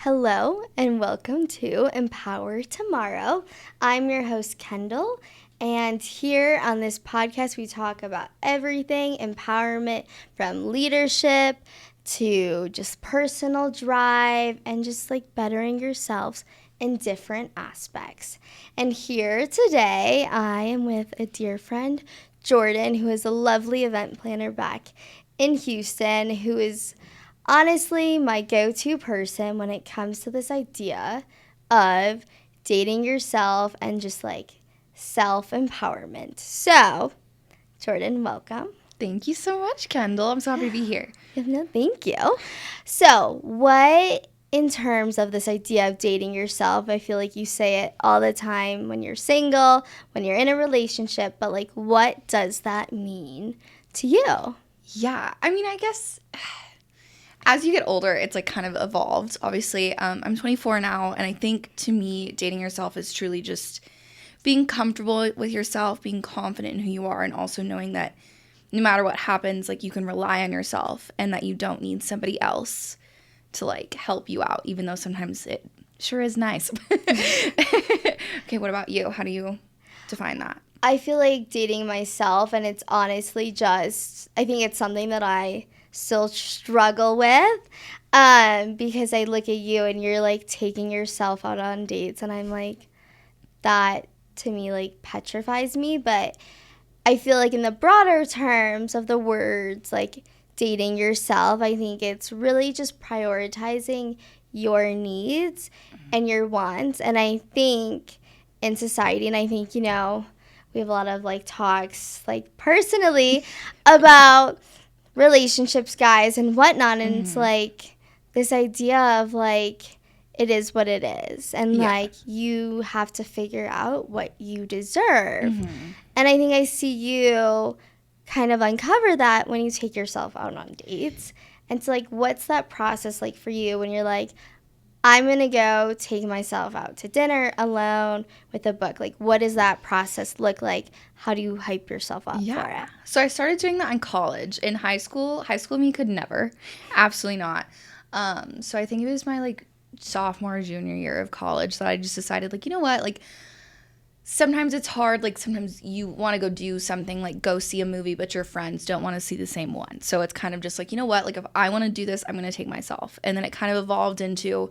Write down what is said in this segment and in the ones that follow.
Hello and welcome to Empower Tomorrow. I'm your host, Kendall, and here on this podcast, we talk about everything empowerment from leadership to just personal drive and just like bettering yourselves in different aspects. And here today, I am with a dear friend, Jordan, who is a lovely event planner back in Houston, who is honestly my go-to person when it comes to this idea of dating yourself and just like self-empowerment. So, Jordan, welcome. Thank you so much, Kendall. I'm so happy to be here. No, thank you. So, what in terms of this idea of dating yourself, I feel like you say it all the time when you're single, when you're in a relationship, but like what does that mean to you? Yeah, I guess as you get older, it's like kind of evolved. Obviously, I'm 24 now, and I think to me, dating yourself is truly just being comfortable with yourself, being confident in who you are, and also knowing that no matter what happens, like you can rely on yourself and that you don't need somebody else to like help you out, even though sometimes it sure is nice. Okay, what about you? How do you define that? I feel like dating myself, and it's honestly just, I think it's something that I still struggle with because I look at you and you're like taking yourself out on dates, and I'm like, that to me like petrifies me. But I feel like in the broader terms of the words, like dating yourself, I think it's really just prioritizing your needs and your wants. And I think in society, and I think, we have a lot of like talks like personally about relationships, guys, and whatnot. And it's like this idea of like, it is what it is. And like, you have to figure out what you deserve. And I think I see you kind of uncover that when you take yourself out on dates. And so like, what's that process like for you when you're like, I'm going to go take myself out to dinner alone with a book? Like, what does that process look like? How do you hype yourself up for it? So I started doing that in college. In high school me could never. Absolutely not. So I think it was my, like, sophomore, junior year of college that I just decided, like, you know what? Like, sometimes it's hard. Like, sometimes you want to go do something, like go see a movie, but your friends don't want to see the same one. So it's kind of just like, you know what? Like, if I want to do this, I'm going to take myself. And then it kind of evolved into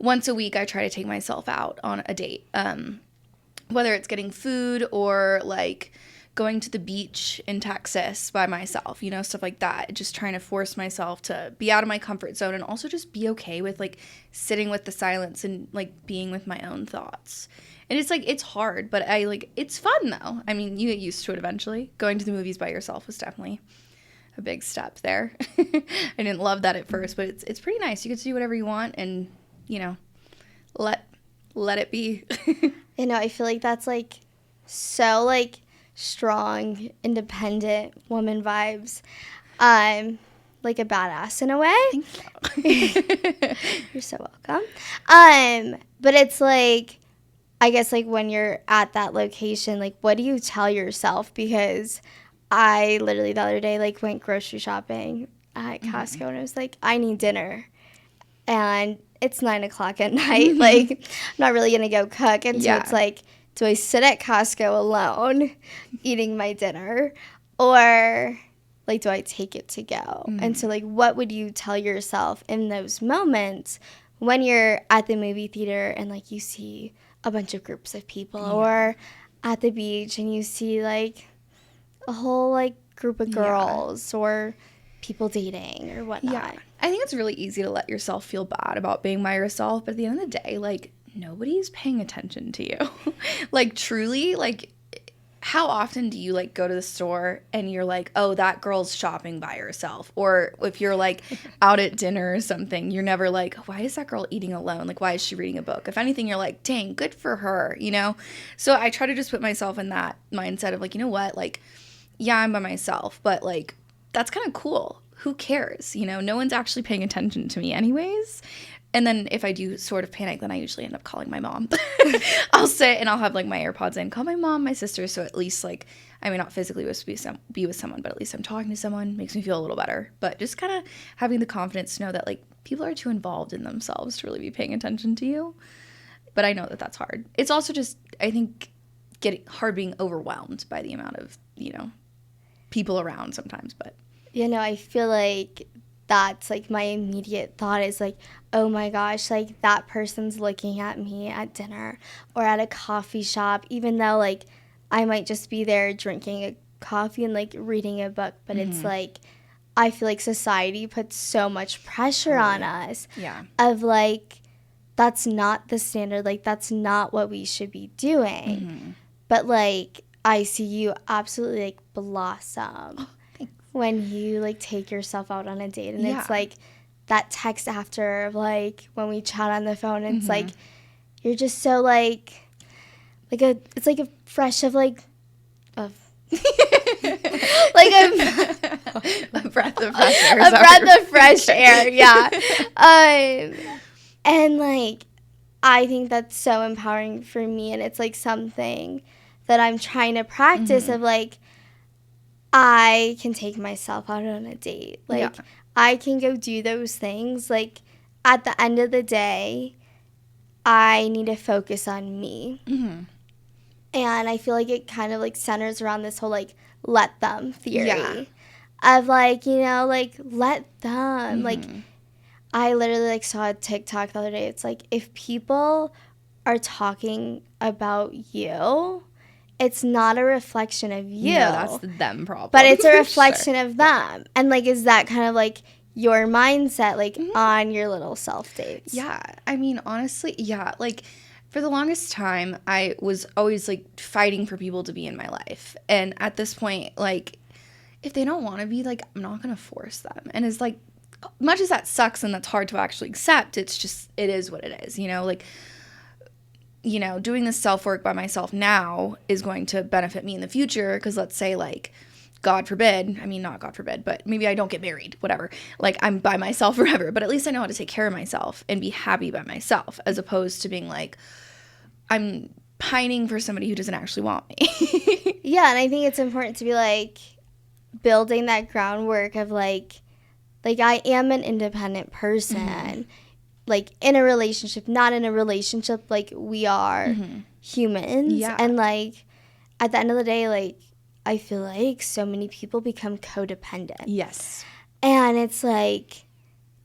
once a week I try to take myself out on a date. Whether it's getting food or, like, going to the beach in Texas by myself, stuff like that. Just trying to force myself to be out of my comfort zone and also just be okay with, like, sitting with the silence and, like, being with my own thoughts. And it's, like, it's hard, but it's fun, though. I mean, you get used to it eventually. Going to the movies by yourself was definitely a big step there. I didn't love that at first, but it's pretty nice. You get to do whatever you want and, let it be. I feel like that's, like, so, like, strong, independent woman vibes. Like a badass in a way. Thank you. You're so welcome. But it's like, I guess like when you're at that location, like what do you tell yourself? Because I literally the other day like went grocery shopping at Costco and I was like, I need dinner. And it's 9:00 at night. Like I'm not really gonna go cook. And so it's like, do I sit at Costco alone eating my dinner? Or like, do I take it to go? And so like, what would you tell yourself in those moments when you're at the movie theater and like you see a bunch of groups of people or at the beach and you see like a whole like group of girls or people dating or whatnot? Yeah. I think it's really easy to let yourself feel bad about being by yourself, but at the end of the day, like, nobody's paying attention to you. Like, truly, like, how often do you, like, go to the store and you're like, oh, that girl's shopping by herself? Or if you're, like, out at dinner or something, you're never like, why is that girl eating alone? Like, why is she reading a book? If anything, you're like, dang, good for her, So I try to just put myself in that mindset of, like, you know what? Like, yeah, I'm by myself, but, like, that's kind of cool. Who cares? No one's actually paying attention to me anyways. And then if I do sort of panic, then I usually end up calling my mom. I'll sit and I'll have like my AirPods in, call my mom, my sister. So at least like, I may not physically be with someone, but at least I'm talking to someone. Makes me feel a little better. But just kind of having the confidence to know that like people are too involved in themselves to really be paying attention to you. But I know that that's hard. It's also just, I think, getting hard being overwhelmed by the amount of, people around sometimes. But I feel like that's like my immediate thought is like, oh my gosh, like that person's looking at me at dinner or at a coffee shop, even though like I might just be there drinking a coffee and like reading a book. But it's like, I feel like society puts so much pressure on us of like, that's not the standard. Like, that's not what we should be doing. But like, I see you absolutely like blossom when you like take yourself out on a date. And it's like that text after of like when we chat on the phone, and it's like, you're just so like it's like a fresh of like, of like a breath of fresh air. A breath of fresh air, yeah. And like, I think that's so empowering for me, and it's like something that I'm trying to practice of like, I can take myself out on a date. Like, I can go do those things. Like, at the end of the day, I need to focus on me. And I feel like it kind of like centers around this whole like let them theory of like, like let them. Like, I literally like saw a TikTok the other day. It's like, if people are talking about you, it's not a reflection of you. No, that's the them problem. But it's a reflection of them. And like, is that kind of like your mindset like on your little self dates? Yeah. I mean, honestly, like, for the longest time, I was always, like, fighting for people to be in my life. And at this point, like, if they don't want to be, like, I'm not going to force them. And it's, like, much as that sucks and that's hard to actually accept, it's just, it is what it is, Like, doing this self-work by myself now is going to benefit me in the future because let's say, like, God forbid, I mean, not God forbid, but maybe I don't get married, whatever. Like, I'm by myself forever, but at least I know how to take care of myself and be happy by myself as opposed to being like, I'm pining for somebody who doesn't actually want me. Yeah, and I think it's important to be, like, building that groundwork of, like I am an independent person. Like, in a relationship, not in a relationship, like, we are humans. Yeah. And, like, at the end of the day, like, I feel like so many people become codependent. Yes. And it's, like,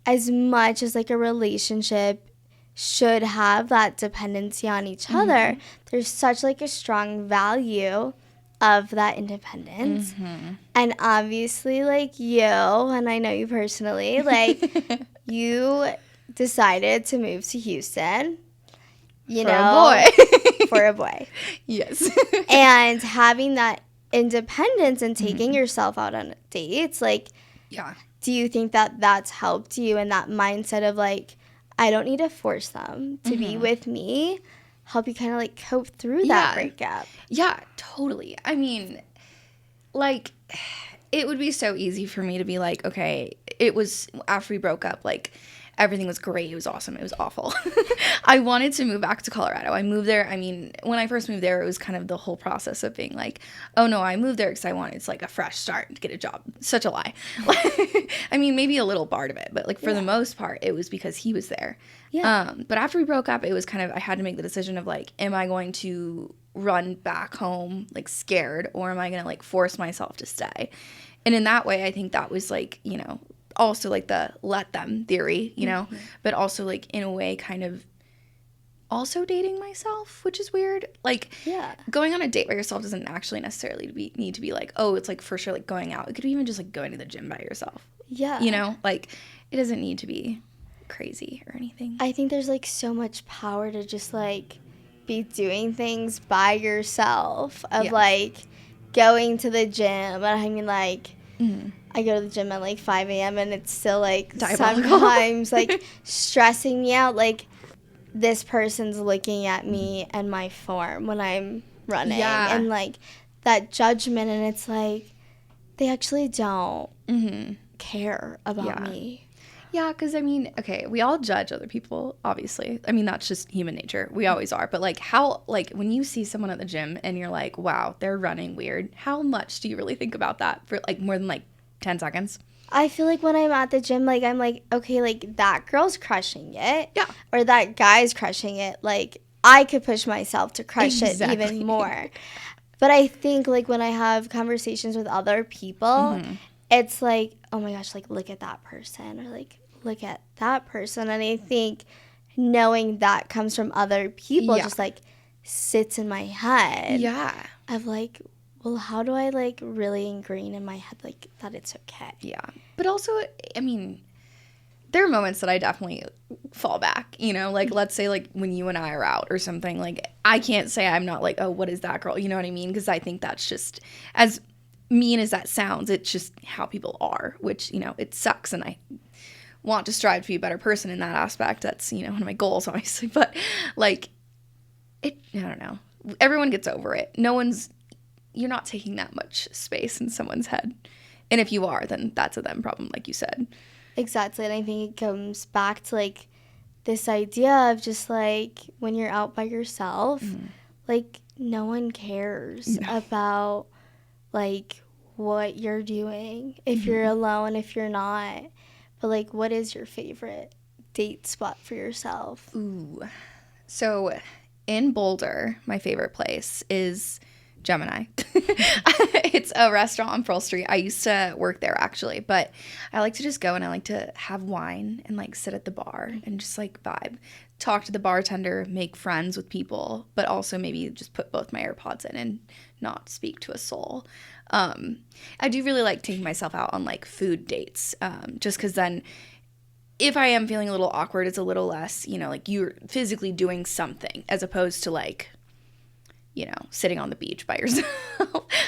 as much as, like, a relationship should have that dependency on each other, there's such like a strong value of that independence. And obviously, like, you, and I know you personally, like, you decided to move to Houston, for a boy. Yes. And having that independence and taking yourself out on dates, like, do you think that that's helped you in that mindset of like, I don't need to force them to be with me, help you kind of like cope through that breakup? Yeah, totally. I mean, like, it would be so easy for me to be like, okay, it was after we broke up, like, everything was great. It was awesome. It was awful. I wanted to move back to Colorado. I moved there. I mean, when I first moved there, it was kind of the whole process of being like, oh, no, I moved there because I wanted it's like a fresh start to get a job. Such a lie. I mean, maybe a little part of it, but like for the most part, it was because he was there. Yeah. But after we broke up, it was kind of, I had to make the decision of like, am I going to run back home like scared, or am I going to like force myself to stay? And in that way, I think that was like, also like the let them theory, but also like in a way kind of also dating myself, which is weird. Like, going on a date by yourself doesn't actually necessarily need to be like, oh, it's like for sure like going out. It could be even just like going to the gym by yourself. Yeah. Like it doesn't need to be crazy or anything. I think there's like so much power to just like be doing things by yourself of like going to the gym. And I mean, like, I go to the gym at like 5 a.m. and it's still like sometimes like stressing me out. Like, this person's looking at me and my form when I'm running, and like that judgment, and it's like they actually don't care about me. Yeah, because I mean, okay, we all judge other people, obviously. I mean, that's just human nature. We always are. But like, how, like, when you see someone at the gym and you're like, wow, they're running weird, how much do you really think about that for like more than like 10 seconds? I feel like when I'm at the gym, like, I'm like, okay, like, that girl's crushing it. Yeah. Or that guy's crushing it. Like, I could push myself to crush it Exactly. even more. But I think, like, when I have conversations with other people, it's like, oh my gosh, like, look at that person. Or, like, look at that person. And I think knowing that comes from other people just, like, sits in my head. Yeah. Of, like, well, how do I, like, really ingrain in my head, like, that it's okay? Yeah. But also, I mean, there are moments that I definitely fall back, you know, like, let's say, like, when you and I are out or something, like, I can't say I'm not like, oh, what is that girl? You know what I mean? Because I think that's just, as mean as that sounds, it's just how people are, which, you know, it sucks. And I want to strive to be a better person in that aspect. That's, you know, one of my goals, obviously. But, like, I don't know. Everyone gets over it. You're not taking that much space in someone's head. And if you are, then that's a them problem, like you said. Exactly. And I think it comes back to, like, this idea of just, like, when you're out by yourself, like, no one cares about, like, what you're doing. If you're alone, if you're not. But, like, what is your favorite date spot for yourself? Ooh. So in Boulder, my favorite place is Gemini. It's a restaurant on Pearl Street. I used to work there actually, but I like to just go and I like to have wine and like sit at the bar and just like vibe, talk to the bartender, make friends with people, but also maybe just put both my AirPods in and not speak to a soul. I do really like taking myself out on like food dates, just because then if I am feeling a little awkward, it's a little less, you know, like you're physically doing something as opposed to like, you know, sitting on the beach by yourself.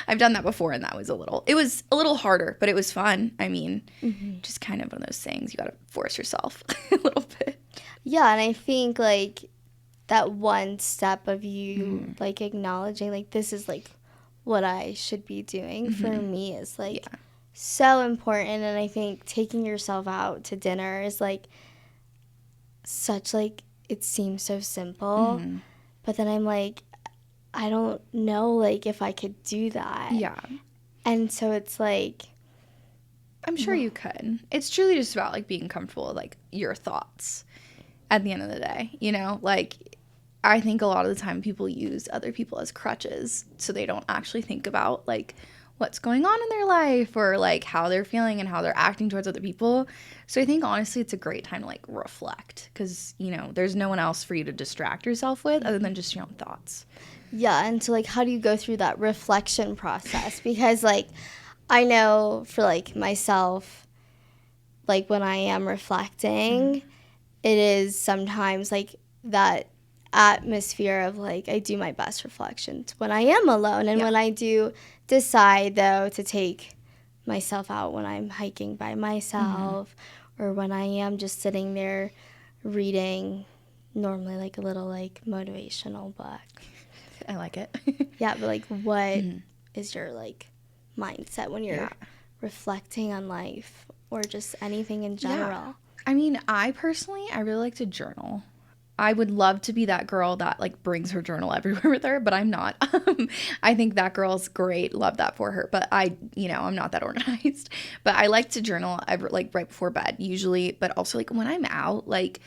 I've done that before and it was a little harder, but it was fun. I mean, just kind of one of those things. You got to force yourself a little bit. Yeah, and I think, like, that one step of you, like, acknowledging, like, this is, like, what I should be doing for me is, like, so important. And I think taking yourself out to dinner is, like, such, like, it seems so simple. But then I'm like, I don't know, like, if I could do that. Yeah. And so it's like, I'm sure you could. It's truly just about like being comfortable with like your thoughts at the end of the day, you know? Like I think a lot of the time people use other people as crutches so they don't actually think about like what's going on in their life or like how they're feeling and how they're acting towards other people. So I think honestly it's a great time to like reflect because, you know, there's no one else for you to distract yourself with other than just your own thoughts. yeah. And so, like, how do you go through that reflection process? Because, like, I know for, like, myself, like, when I am reflecting, it is sometimes, like, that atmosphere of, like, I do my best reflections when I am alone. And when I do decide, though, to take myself out when I'm hiking by myself or when I am just sitting there reading normally, like, a little, like, motivational book. I like it. Yeah, but, like, what is your, like, mindset when you're reflecting on life or just anything in general? Yeah. I mean, I really like to journal. I would love to be that girl that, like, brings her journal everywhere with her, but I'm not. I think that girl's great. Love that for her. But I'm not that organized. But I like to journal, like, right before bed usually. But also, like, when I'm out, like,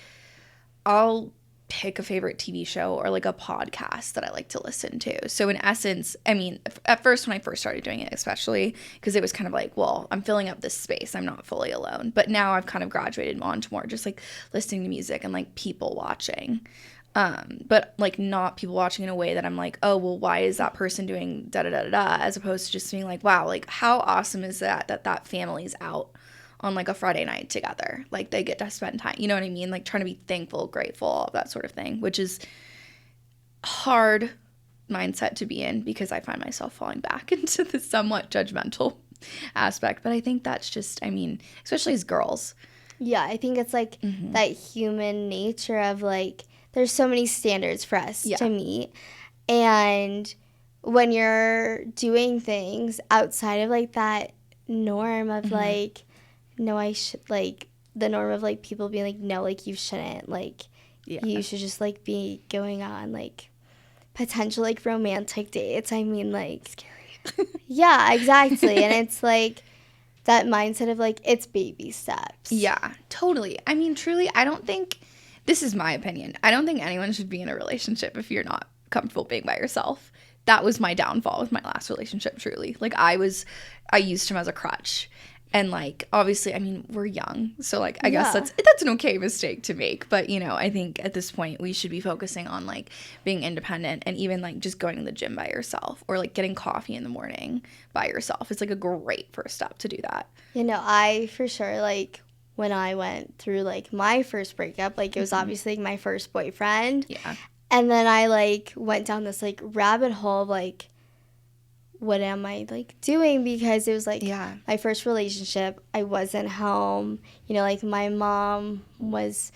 I'll pick a favorite TV show or like a podcast that I like to listen to. So in essence, I mean, at first when I first started doing it, especially because it was kind of like, well, I'm filling up this space. I'm not fully alone. But now I've kind of graduated on to more just like listening to music and like people watching. But like not people watching in a way that I'm like, oh, well, why is that person doing da da da da da, as opposed to just being like, wow, like how awesome is that family's out on like a Friday night together. Like they get to spend time, you know what I mean? Like trying to be thankful, grateful, all that sort of thing, which is hard mindset to be in because I find myself falling back into the somewhat judgmental aspect. But I think that's just, I mean, especially as girls. Yeah, I think it's like that human nature of like, there's so many standards for us to meet. And when you're doing things outside of like that norm of like, no, I should, like, the norm of, like, people being like, no, like, you shouldn't, like, you should just, like, be going on, like, potential, like, romantic dates. I mean, like, Scary. yeah, exactly. And it's, like, that mindset of like, it's baby steps. Yeah, totally. I mean, truly, I don't think, this is my opinion, I don't think anyone should be in a relationship if you're not comfortable being by yourself. That was my downfall with my last relationship, truly. Like, I used him as a crutch. And, like, obviously, I mean, we're young. So, like, I guess that's an okay mistake to make. But, you know, I think at this point we should be focusing on, like, being independent and even, like, just going to the gym by yourself or, like, getting coffee in the morning by yourself. It's, like, a great first step to do that. You know, I for sure, like, when I went through, like, my first breakup, like, it was obviously my first boyfriend. Yeah. And then I, like, went down this, like, rabbit hole of, like, what am I, like, doing? Because it was, like, my first relationship. I wasn't home. You know, like, my mom was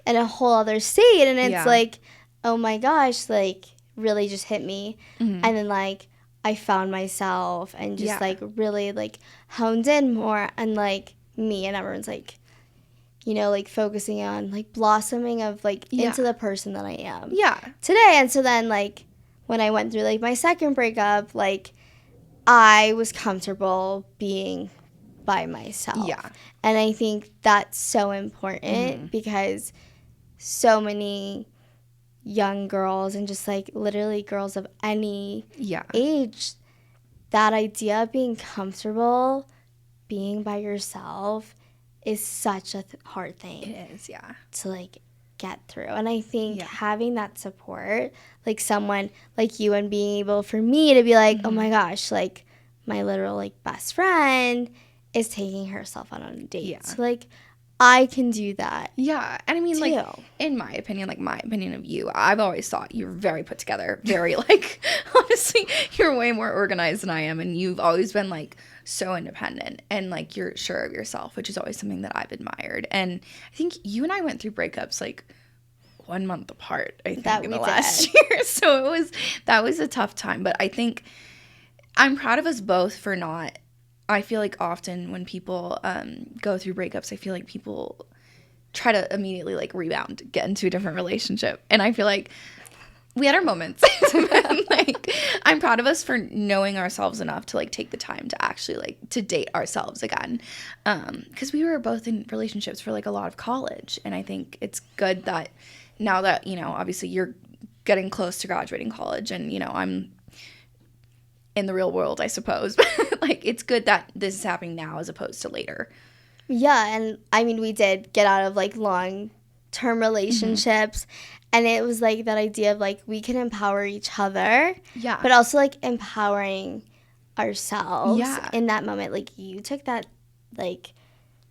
in a whole other state. And it's, like, oh, my gosh, like, really just hit me. And then, like, I found myself and just, like, really, like, honed in more on, like, me. And everyone's, like, you know, like, focusing on, like, blossoming of, like, into the person that I am today. And so then, like, when I went through, like, my second breakup, like, I was comfortable being by myself. Yeah. And I think that's so important because so many young girls and just, like, literally girls of any age, that idea of being comfortable being by yourself is such a hard thing. It is, yeah. To, like, get through. And I think having that support, like, someone like you, and being able for me to be like, oh my gosh, like, my literal, like, best friend is taking herself out on a date. Yeah. So, like, I can do that. Yeah. And I mean, like, in my opinion, like, my opinion of you, I've always thought you're very put together, very, like, honestly, you're way more organized than I am. And you've always been, like, so independent and, like, you're sure of yourself, which is always something that I've admired. And I think you and I went through breakups, like, 1 month apart, I think, in the last year. So that was a tough time. But I think I'm proud of us both for not, I feel like often when people go through breakups, I feel like people try to immediately, like, rebound, get into a different relationship. And I feel like we had our moments. Like, I'm proud of us for knowing ourselves enough to, like, take the time to actually, like, to date ourselves again. Because we were both in relationships for, like, a lot of college. And I think it's good that now that, you know, obviously you're getting close to graduating college and, you know, I'm in the real world, I suppose. But, like, it's good that this is happening now as opposed to later. Yeah, and I mean, we did get out of, like, long-term relationships, and it was, like, that idea of, like, we can empower each other, but also, like, empowering ourselves in that moment. Like, you took that, like,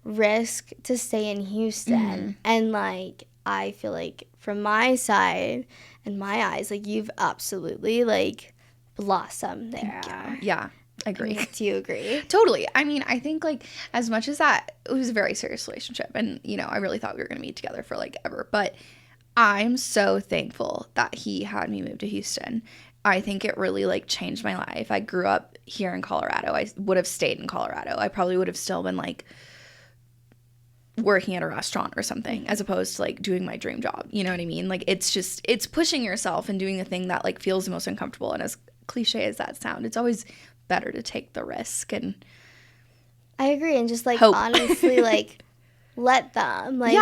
risk to stay in Houston, and, like, I feel like from my side and my eyes, like, you've absolutely, like, blossom there. Yeah, I agree. I mean, do you agree? Totally. I mean, I think, like, as much as that, it was a very serious relationship, and, you know, I really thought we were going to be together for, like, ever, but I'm so thankful that he had me move to Houston. I think it really, like, changed my life. I grew up here in Colorado. I would have stayed in Colorado. I probably would have still been, like, working at a restaurant or something as opposed to, like, doing my dream job. You know what I mean? Like, it's just, it's pushing yourself and doing the thing that, like, feels the most uncomfortable. And as cliche as that sounds, it's always better to take the risk. And I agree. And just, like, hope. Honestly, like, let them. Like,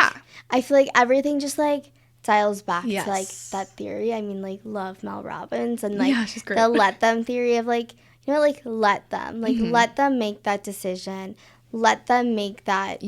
I feel like everything just, like, dials back to, like, that theory. I mean, like, love Mel Robbins and, like, she's great. The let them theory of, like, you know, like, let them. Like, let them make that decision. Let them make that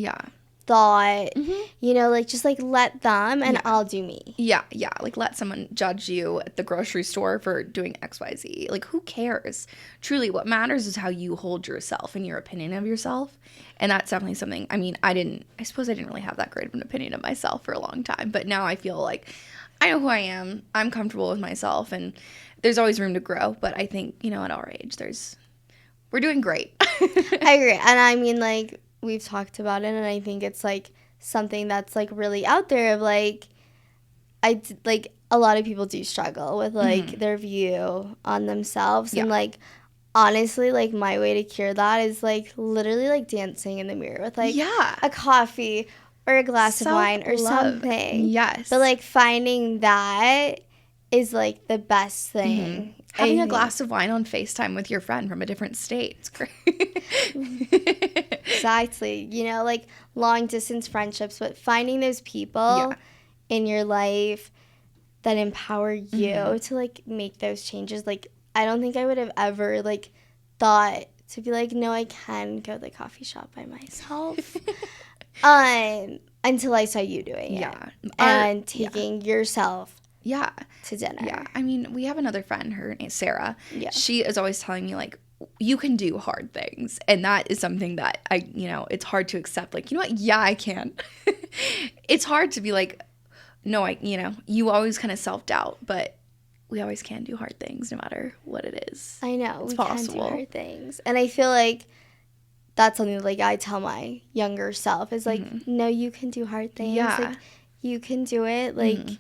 thought, you know, like, just, like, let them, and I'll do me. Yeah, like, let someone judge you at the grocery store for doing XYZ. Like, who cares? Truly, what matters is how you hold yourself and your opinion of yourself, and that's definitely something, I mean, I suppose I didn't really have that great of an opinion of myself for a long time, but now I feel like I know who I am, I'm comfortable with myself, and there's always room to grow, but I think, you know, at our age, we're doing great. I agree, and I mean, like, we've talked about it, and I think it's, like, something that's, like, really out there of, like, like, a lot of people do struggle with, like, their view on themselves, and, like, honestly, like, my way to cure that is, like, literally, like, dancing in the mirror with, like, a coffee or a glass of wine or something. Yes. But, like, finding that is, like, the best thing. Having a glass of wine on FaceTime with your friend from a different state. It's great. Exactly. You know, like long distance friendships, but finding those people Yeah. in your life that empower you Mm-hmm. to like make those changes. Like, I don't think I would have ever like thought to be like, no, I can go to the coffee shop by myself. Until I saw you doing it Yeah. and Yeah. taking yourself Yeah. to Yeah. dinner. I mean, we have another friend, her name's Sarah. Yeah. She is always telling me, like, you can do hard things. And that is something that it's hard to accept. Like, you know what? Yeah, I can. It's hard to be like, no, you always kind of self doubt, but we always can do hard things no matter what it is. I know, It's we can do possible. hard things. And I feel like that's something like I tell my younger self is like, no, you can do hard things. Yeah. Like, you can do it. Like, Mm-hmm.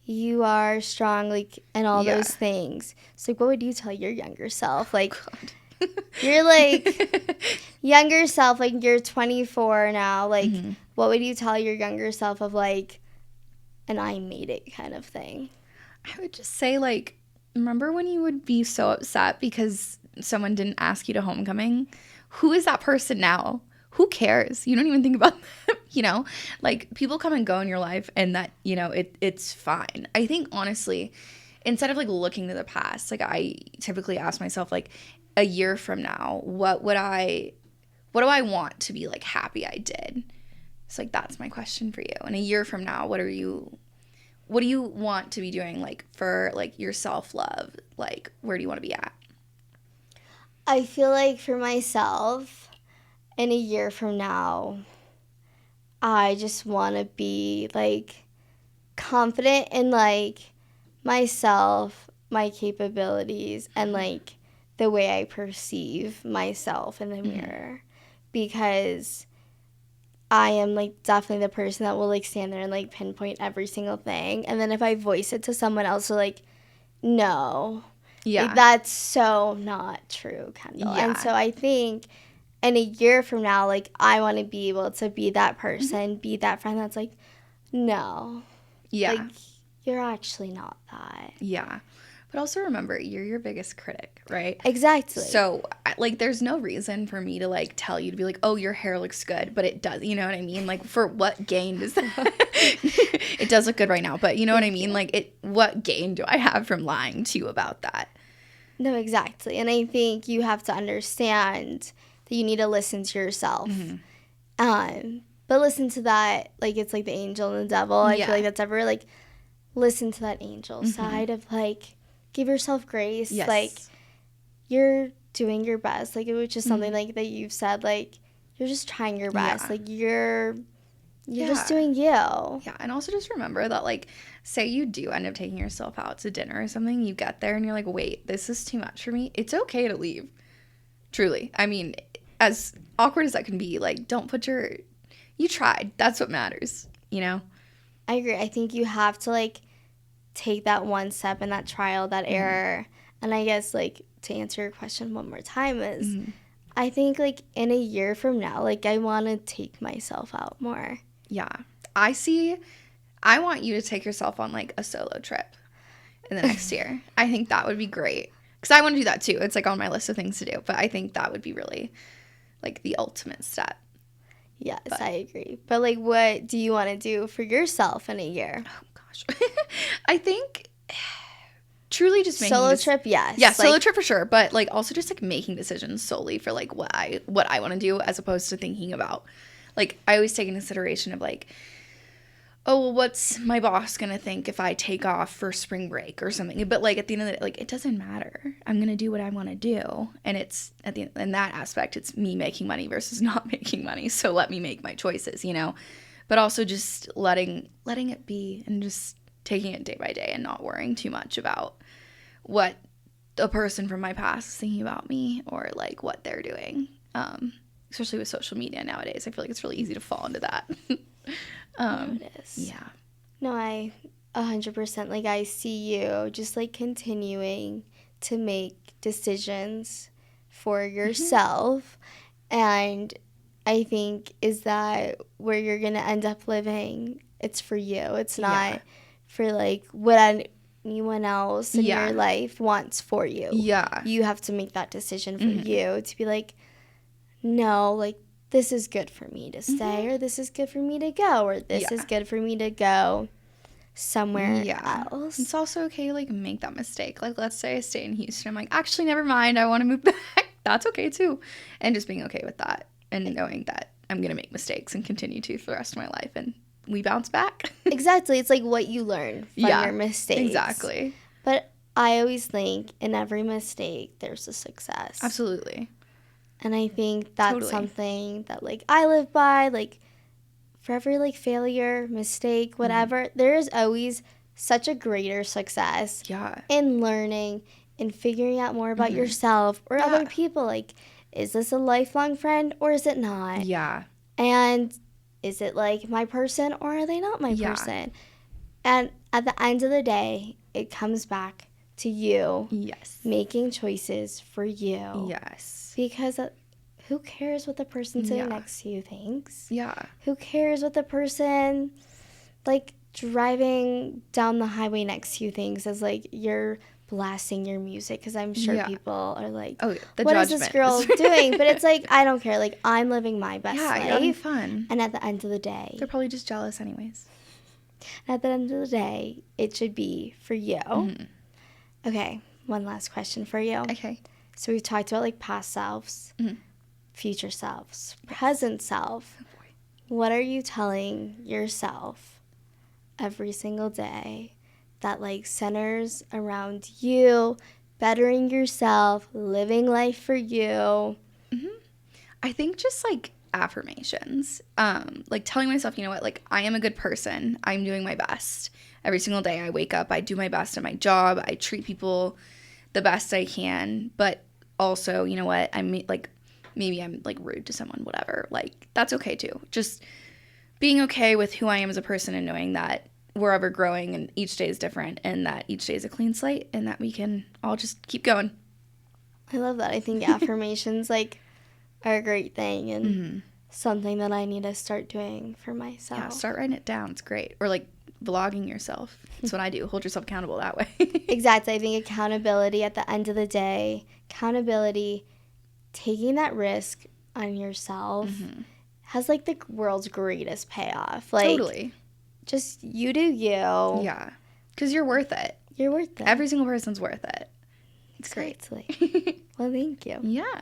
you are strong, like, and all Yeah. those things. So, like, what would you tell your younger self? Like, God. you're like, younger self, like, you're 24 now. Like, what would you tell your younger self of, like, an I made it kind of thing? I would just say, like, remember when you would be so upset because someone didn't ask you to homecoming? Who is that person now? Who cares? You don't even think about them, Like, people come and go in your life, and that, it's fine. I think, honestly, instead of, like, looking to the past, like, I typically ask myself, like, a year from now, what do I want to be, like, happy I did? So, like, that's my question for you. And a year from now, what do you want to be doing, like, for, like, your self-love? Like, where do you want to be at? I feel like for myself, in a year from now, I just want to be, like, confident in, like, myself, my capabilities, and, like, the way I perceive myself in the mirror. Because I am, like, definitely the person that will, like, stand there and, like, pinpoint every single thing. And then if I voice it to someone else, they're like, no. Yeah. Like, that's so not true, Kendall. Yeah. And so I think in a year from now, like, I want to be able to be that person, be that friend that's like, no. Yeah. Like, you're actually not that. Yeah. But also remember, you're your biggest critic, right? Exactly. So, like, there's no reason for me to, like, tell you to be like, oh, your hair looks good, but it does. You know what I mean? Like, for what gain does that? It does look good right now, but you know what I mean? Like, what gain do I have from lying to you about that? No, exactly. And I think you have to understand that you need to listen to yourself. But listen to that, like, it's like the angel and the devil. I feel like that's ever, like, listen to that angel side of, like, give yourself grace. Yes. Like, you're doing your best. Like, it was just something, like, that you've said, like, you're just trying your best. Yeah. Like, you're just doing you. Yeah, and also just remember that, like, say you do end up taking yourself out to dinner or something, you get there and you're like, wait, this is too much for me. It's okay to leave. Truly. I mean, as awkward as that can be, like, don't put you tried. That's what matters, I agree. I think you have to, like, take that one step in that trial, that error. And I guess, like, to answer your question one more time is, I think, like, in a year from now, like, I want to take myself out more. Yeah. I want you to take yourself on, like, a solo trip in the next year. I think that would be great. Because I want to do that too. It's, like, on my list of things to do. But I think that would be really, like, the ultimate step. Yes, I agree. But, like, what do you want to do for yourself in a year? Oh, gosh. I think truly just making solo trip, yes. Yeah, solo trip for sure. But, like, also just, like, making decisions solely for, like, what I want to do, as opposed to thinking about, like, I always take into consideration of, like, oh, well, what's my boss gonna think if I take off for spring break or something? But, like, at the end of the day, like, it doesn't matter. I'm gonna do what I want to do, and it's in that aspect, it's me making money versus not making money. So let me make my choices, But also just letting it be and just taking it day by day and not worrying too much about what a person from my past is thinking about me or, like, what they're doing. Especially with social media nowadays, I feel like it's really easy to fall into that. It is. Yeah. No, I 100%, like, I see you just, like, continuing to make decisions for yourself. And I think is that where you're going to end up living, it's for you. It's not for, like, what anyone else in your life wants for you. Yeah. You have to make that decision for you to be like, no, like, this is good for me to stay, or this is good for me to go, or this is good for me to go somewhere else. It's also okay to like make that mistake. Like, let's say I stay in Houston, I'm like, actually, never mind, I want to move back. That's okay too. And just being okay with that and knowing that I'm gonna make mistakes and continue to for the rest of my life, and we bounce back. Exactly. It's like what you learn from your mistakes. Exactly. But I always think in every mistake there's a success. Absolutely. And I think that's something that like I live by. Like, for every like failure, mistake, whatever, there is always such a greater success in learning and figuring out more about yourself or other people. Like, is this a lifelong friend or is it not? Yeah. And is it like my person or are they not my person? And at the end of the day, it comes back to you making choices for you. Yes. Because who cares what the person sitting next to you thinks? Yeah. Who cares what the person, like, driving down the highway next to you thinks as, like, you're blasting your music? Because I'm sure people are like, oh, the what judgment is this girl doing? But it's like, I don't care. Like, I'm living my best life. Yeah, you're having fun. And at the end of the day, they're probably just jealous anyways. At the end of the day, it should be for you. Okay, one last question for you. Okay. So we've talked about like past selves, future selves, present self. Oh, boy. What are you telling yourself every single day that like centers around you, bettering yourself, living life for you? I think just like affirmations, like telling myself, you know what, like I am a good person. I'm doing my best. Every single day I wake up, I do my best at my job. I treat people the best I can, but also, you know what, maybe I'm like rude to someone, whatever. Like, that's okay too. Just being okay with who I am as a person and knowing that we're ever growing and each day is different and that each day is a clean slate and that we can all just keep going. I love that. I think affirmations like are a great thing and something that I need to start doing for myself. Yeah, start writing it down. It's great. Or like vlogging yourself. That's what I do. Hold yourself accountable that way. Exactly. I think accountability at the end of the day, taking that risk on yourself has like the world's greatest payoff. Like, totally. Just you do you. Yeah. Because you're worth it. You're worth it. Every single person's worth it. It's exactly. Great. Well, thank you. Yeah.